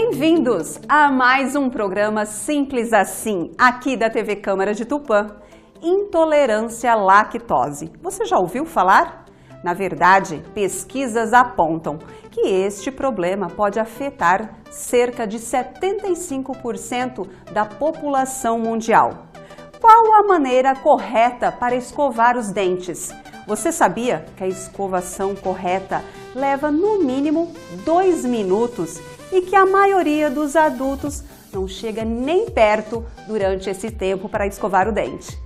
Bem-vindos a mais um programa Simples Assim, aqui da TV Câmara de Tupã. Intolerância à lactose. Você já ouviu falar? Na verdade, pesquisas apontam que este problema pode afetar cerca de 75% da população mundial. Qual a maneira correta para escovar os dentes? Você sabia que a escovação correta leva no mínimo 2 minutos e que a maioria dos adultos não chega nem perto durante esse tempo para escovar o dente?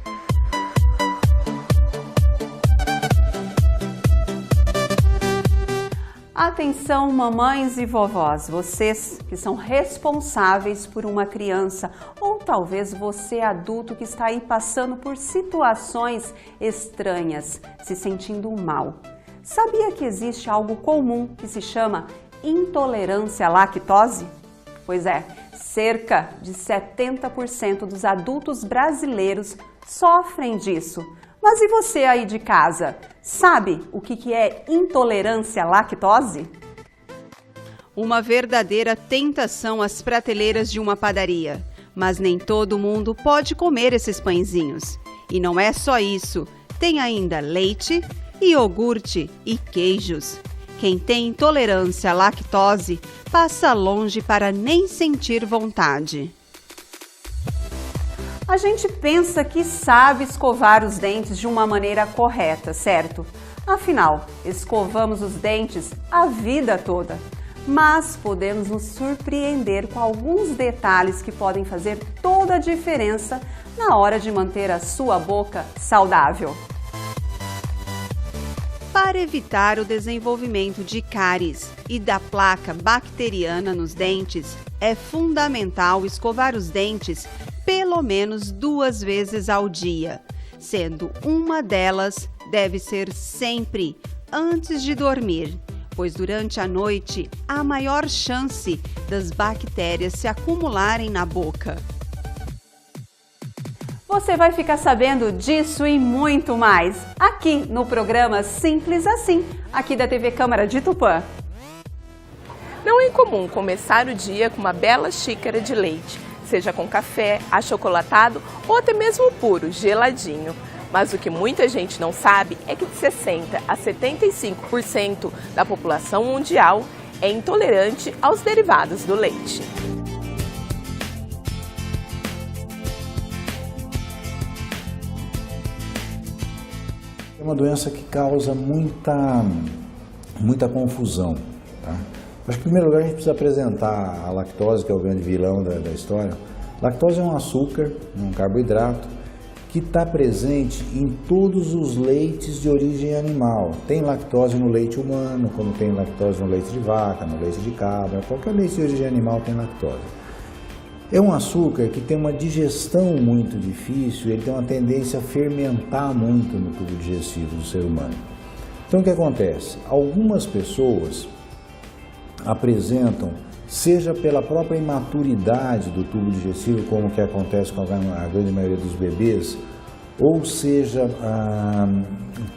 Atenção, mamães e vovós, vocês que são responsáveis por uma criança ou talvez você adulto que está aí passando por situações estranhas, se sentindo mal. Sabia que existe algo comum que se chama intolerância à lactose? Pois é, cerca de 70% dos adultos brasileiros sofrem disso. Mas e você aí de casa? Sabe o que é intolerância à lactose? Uma verdadeira tentação às prateleiras de uma padaria. Mas nem todo mundo pode comer esses pãezinhos. E não é só isso, tem ainda leite, iogurte e queijos. Quem tem intolerância à lactose passa longe para nem sentir vontade. A gente pensa que sabe escovar os dentes de uma maneira correta, certo? Afinal, escovamos os dentes a vida toda. Mas podemos nos surpreender com alguns detalhes que podem fazer toda a diferença na hora de manter a sua boca saudável. Para evitar o desenvolvimento de cáries e da placa bacteriana nos dentes, é fundamental escovar os dentes pelo menos 2 vezes ao dia, sendo uma delas deve ser sempre antes de dormir, pois durante a noite há maior chance das bactérias se acumularem na boca. Você vai ficar sabendo disso e muito mais aqui no programa Simples Assim, aqui da TV Câmara de Tupã. Não é incomum começar o dia com uma bela xícara de leite, seja com café, achocolatado ou até mesmo puro, geladinho. Mas o que muita gente não sabe é que de 60% a 75% da população mundial é intolerante aos derivados do leite. É uma doença que causa muita confusão. Tá? Acho que, em primeiro lugar, a gente precisa apresentar a lactose, que é o grande vilão da história. Lactose é um açúcar, um carboidrato, que está presente em todos os leites de origem animal. Tem lactose no leite humano, como tem lactose no leite de vaca, no leite de cabra, qualquer leite de origem animal tem lactose. É um açúcar que tem uma digestão muito difícil, ele tem uma tendência a fermentar muito no tubo digestivo do ser humano. Então o que acontece? Algumas pessoas apresentam, seja pela própria imaturidade do tubo digestivo, como que acontece com a grande maioria dos bebês, ou seja,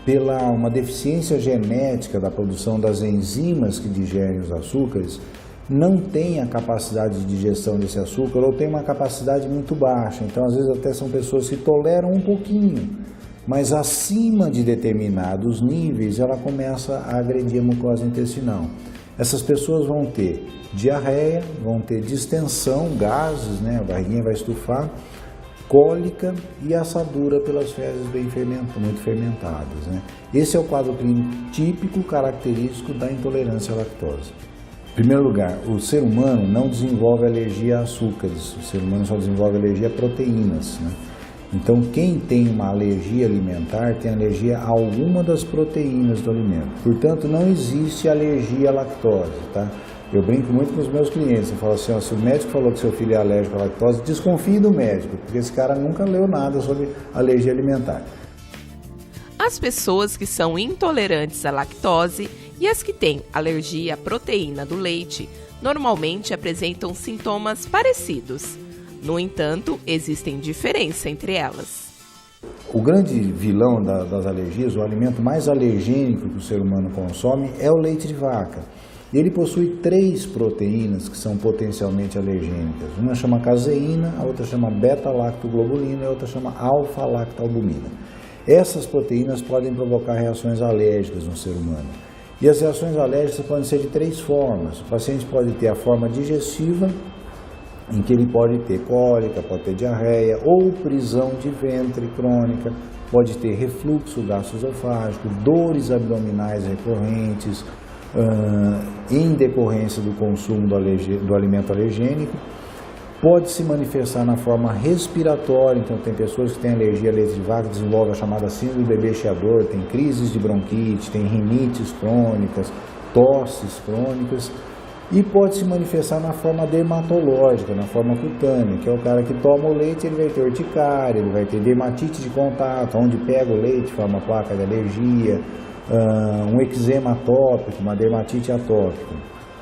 pela uma deficiência genética da produção das enzimas que digerem os açúcares, não tem a capacidade de digestão desse açúcar ou tem uma capacidade muito baixa. Então, às vezes, até são pessoas que toleram um pouquinho, mas acima de determinados níveis, ela começa a agredir a mucosa intestinal. Essas pessoas vão ter diarreia, vão ter distensão, gases, né? A barriguinha vai estufar, cólica e assadura pelas fezes muito fermentadas, né? Esse é o quadro clínico típico, característico da intolerância à lactose. Em primeiro lugar, o ser humano não desenvolve alergia a açúcares, o ser humano só desenvolve alergia a proteínas, né? Então, quem tem uma alergia alimentar tem alergia a alguma das proteínas do alimento. Portanto, não existe alergia à lactose, tá? Eu brinco muito com os meus clientes, eu falo assim, ó, se o médico falou que seu filho é alérgico à lactose, desconfie do médico, porque esse cara nunca leu nada sobre alergia alimentar. As pessoas que são intolerantes à lactose e as que têm alergia à proteína do leite normalmente apresentam sintomas parecidos. No entanto, existem diferenças entre elas. O grande vilão das alergias, o alimento mais alergênico que o ser humano consome é o leite de vaca. E ele possui 3 proteínas que são potencialmente alergênicas. Uma chama caseína, a outra chama beta-lactoglobulina e a outra chama alfa-lactalbumina. Essas proteínas podem provocar reações alérgicas no ser humano. E as reações alérgicas podem ser de 3 formas. O paciente pode ter a forma digestiva, em que ele pode ter cólica, pode ter diarreia ou prisão de ventre crônica, pode ter refluxo gastroesofágico, dores abdominais recorrentes, em decorrência do consumo do alimento alergênico. Pode se manifestar na forma respiratória, então tem pessoas que têm alergia a leite de vaca, desenvolvem a chamada síndrome do bebê chiador, tem crises de bronquite, tem rinites crônicas, tosses crônicas. E pode se manifestar na forma dermatológica, na forma cutânea, que é o cara que toma o leite, ele vai ter urticária, ele vai ter dermatite de contato, onde pega o leite forma placa de alergia, um eczema atópico, uma dermatite atópica.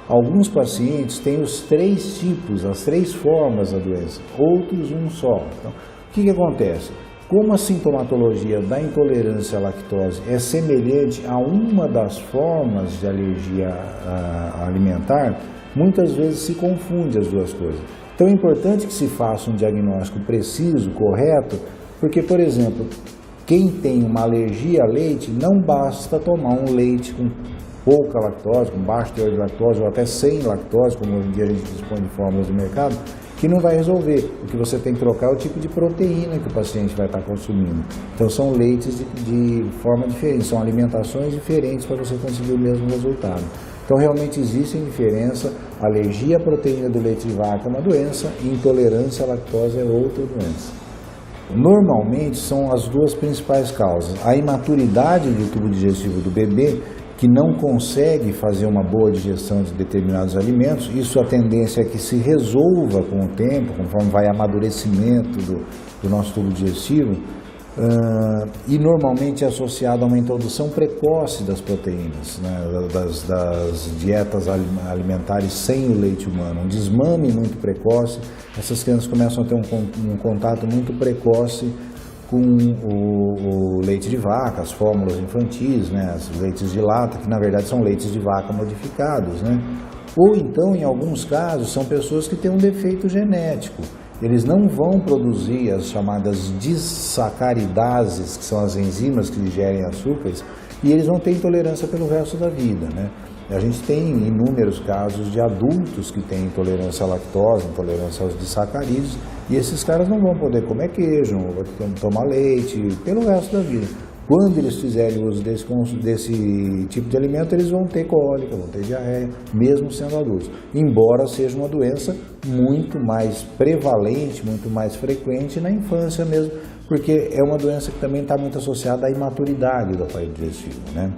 Alguns pacientes têm os 3 tipos, as 3 formas da doença, outros um só. Então, o que acontece? Como a sintomatologia da intolerância à lactose é semelhante a uma das formas de alergia alimentar, muitas vezes se confunde as duas coisas. Então é importante que se faça um diagnóstico preciso, correto, porque, por exemplo, quem tem uma alergia a leite, não basta tomar um leite com pouca lactose, com baixo teor de lactose ou até sem lactose, como hoje em dia a gente dispõe de fórmulas no mercado, que não vai resolver. O que você tem que trocar é o tipo de proteína que o paciente vai estar consumindo. Então são leites de forma diferente, são alimentações diferentes para você conseguir o mesmo resultado. Então realmente existe diferença, alergia à proteína do leite de vaca é uma doença e intolerância à lactose é outra doença. Normalmente são as 2 principais causas, a imaturidade do tubo digestivo do bebê, que não consegue fazer uma boa digestão de determinados alimentos, isso a tendência é que se resolva com o tempo, conforme vai amadurecimento do nosso tubo digestivo, e normalmente é associado a uma introdução precoce das proteínas, né, das dietas alimentares sem o leite humano, um desmame muito precoce, essas crianças começam a ter um contato muito precoce com o leite de vaca, as fórmulas infantis, né, os leites de lata, que na verdade são leites de vaca modificados, né? Ou então, em alguns casos, são pessoas que têm um defeito genético. Eles não vão produzir as chamadas disacaridases, que são as enzimas que digerem açúcares, e eles vão ter intolerância pelo resto da vida, né? A gente tem inúmeros casos de adultos que têm intolerância à lactose, intolerância aos disacarídeos, e esses caras não vão poder comer queijo, não vão poder tomar leite pelo resto da vida. Quando eles fizerem uso desse tipo de alimento, eles vão ter cólica, vão ter diarreia, mesmo sendo adultos. Embora seja uma doença muito mais prevalente, muito mais frequente na infância mesmo, porque é uma doença que também está muito associada à imaturidade do aparelho digestivo, né?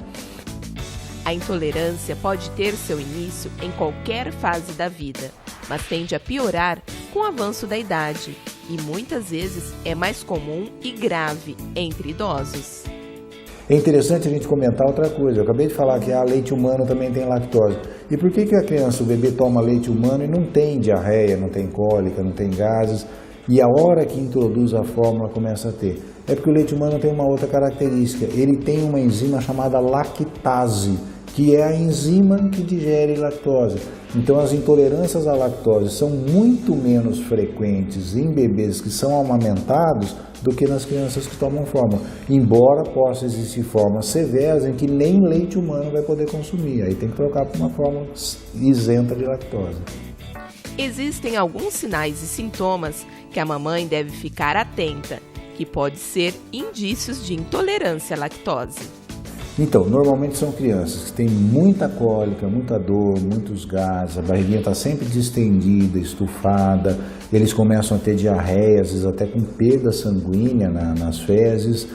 A intolerância pode ter seu início em qualquer fase da vida, mas tende a piorar com o avanço da idade e muitas vezes é mais comum e grave entre idosos. É interessante a gente comentar outra coisa. Eu acabei de falar que leite humano também tem lactose. E por que a criança, o bebê, toma leite humano e não tem diarreia, não tem cólica, não tem gases, e a hora que introduz a fórmula começa a ter? É porque o leite humano tem uma outra característica. Ele tem uma enzima chamada lactase, que é a enzima que digere lactose. Então as intolerâncias à lactose são muito menos frequentes em bebês que são amamentados do que nas crianças que tomam fórmula, embora possa existir formas severas em que nem leite humano vai poder consumir, aí tem que trocar para uma fórmula isenta de lactose. Existem alguns sinais e sintomas que a mamãe deve ficar atenta, que pode ser indícios de intolerância à lactose. Então, normalmente são crianças que têm muita cólica, muita dor, muitos gases, a barriguinha está sempre distendida, estufada, eles começam a ter diarreia, às vezes até com perda sanguínea nas fezes,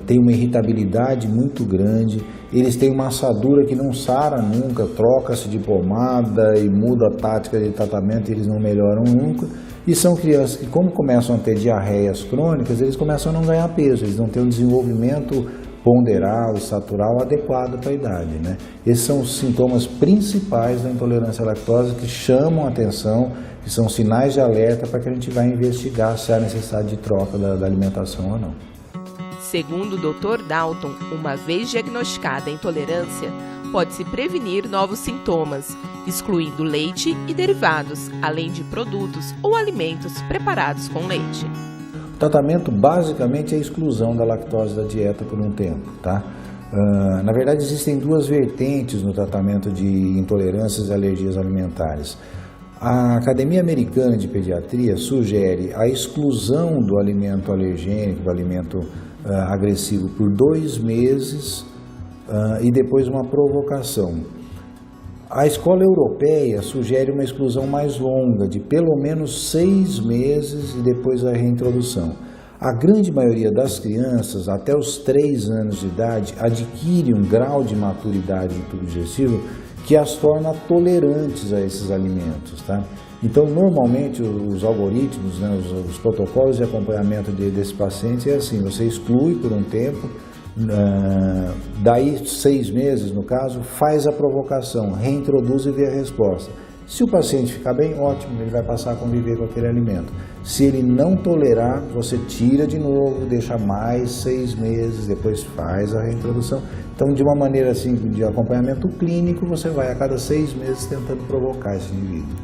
tem uma irritabilidade muito grande, eles têm uma assadura que não sara nunca, troca-se de pomada e muda a tática de tratamento e eles não melhoram nunca. E são crianças que, como começam a ter diarreias crônicas, eles começam a não ganhar peso, eles não têm um desenvolvimento ponderal e satural adequado para a idade, né? Esses são os sintomas principais da intolerância à lactose que chamam a atenção, que são sinais de alerta para que a gente vá investigar se há necessidade de troca da alimentação ou não. Segundo o Dr. Dalton, uma vez diagnosticada a intolerância, pode-se prevenir novos sintomas, excluindo leite e derivados, além de produtos ou alimentos preparados com leite. O tratamento basicamente é a exclusão da lactose da dieta por um tempo, tá? Na verdade, existem duas vertentes no tratamento de intolerâncias e alergias alimentares. A Academia Americana de Pediatria sugere a exclusão do alimento alergênico, do alimento agressivo por 2 meses e depois uma provocação. A Escola Europeia sugere uma exclusão mais longa, de pelo menos 6 meses e depois a reintrodução. A grande maioria das crianças, até os 3 anos de idade, adquire um grau de maturidade do tubo digestivo que as torna tolerantes a esses alimentos, tá? Então, normalmente, os algoritmos, né, os protocolos de acompanhamento desse paciente é assim: você exclui por um tempo, daí 6 meses, no caso, faz a provocação, reintroduz e vê a resposta. Se o paciente ficar bem, ótimo, ele vai passar a conviver com aquele alimento. Se ele não tolerar, você tira de novo, deixa mais 6 meses, depois faz a reintrodução. Então, de uma maneira assim, de acompanhamento clínico, você vai a cada 6 meses tentando provocar esse indivíduo.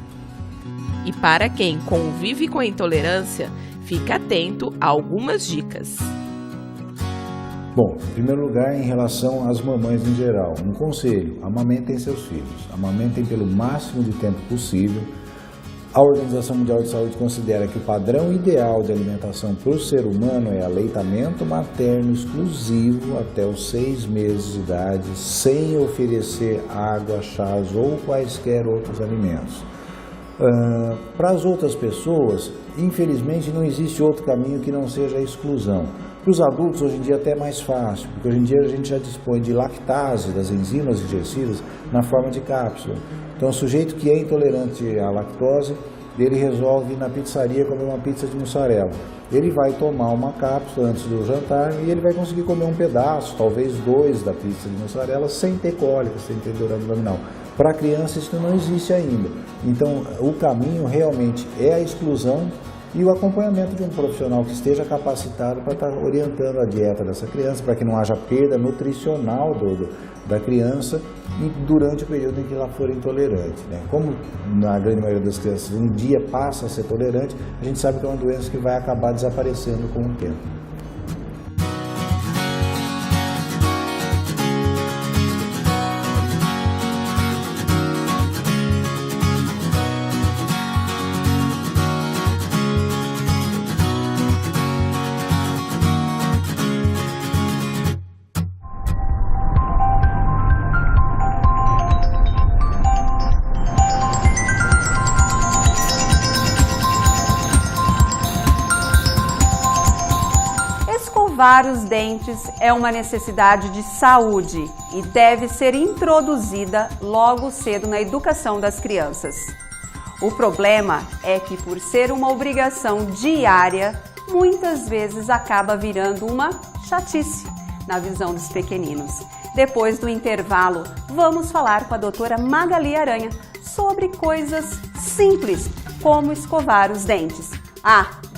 E para quem convive com a intolerância, fique atento a algumas dicas. Bom, em primeiro lugar, em relação às mamães em geral, um conselho: amamentem seus filhos, amamentem pelo máximo de tempo possível. A Organização Mundial de Saúde considera que o padrão ideal de alimentação para o ser humano é aleitamento materno exclusivo até os 6 meses de idade, sem oferecer água, chás ou quaisquer outros alimentos. Para as outras pessoas, infelizmente, não existe outro caminho que não seja a exclusão. Para os adultos, hoje em dia, até é mais fácil, porque hoje em dia a gente já dispõe de lactase, das enzimas digestivas, na forma de cápsula. Então, o sujeito que é intolerante à lactose, ele resolve ir na pizzaria comer uma pizza de mussarela. Ele vai tomar uma cápsula antes do jantar e ele vai conseguir comer um pedaço, talvez 2 da pizza de mussarela, sem ter cólica, sem ter dor abdominal. Para a criança isso não existe ainda. Então, o caminho realmente é a exclusão e o acompanhamento de um profissional que esteja capacitado para estar orientando a dieta dessa criança, para que não haja perda nutricional da criança e durante o período em que ela for intolerante, né? Como na grande maioria das crianças um dia passa a ser tolerante, a gente sabe que é uma doença que vai acabar desaparecendo com o tempo. Escovar os dentes é uma necessidade de saúde e deve ser introduzida logo cedo na educação das crianças. O problema é que, por ser uma obrigação diária, muitas vezes acaba virando uma chatice na visão dos pequeninos. Depois do intervalo, vamos falar com a doutora Magali Aranha sobre coisas simples, como escovar os dentes.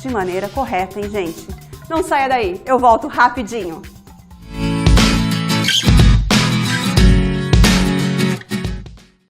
De maneira correta, hein, gente? Não saia daí, eu volto rapidinho.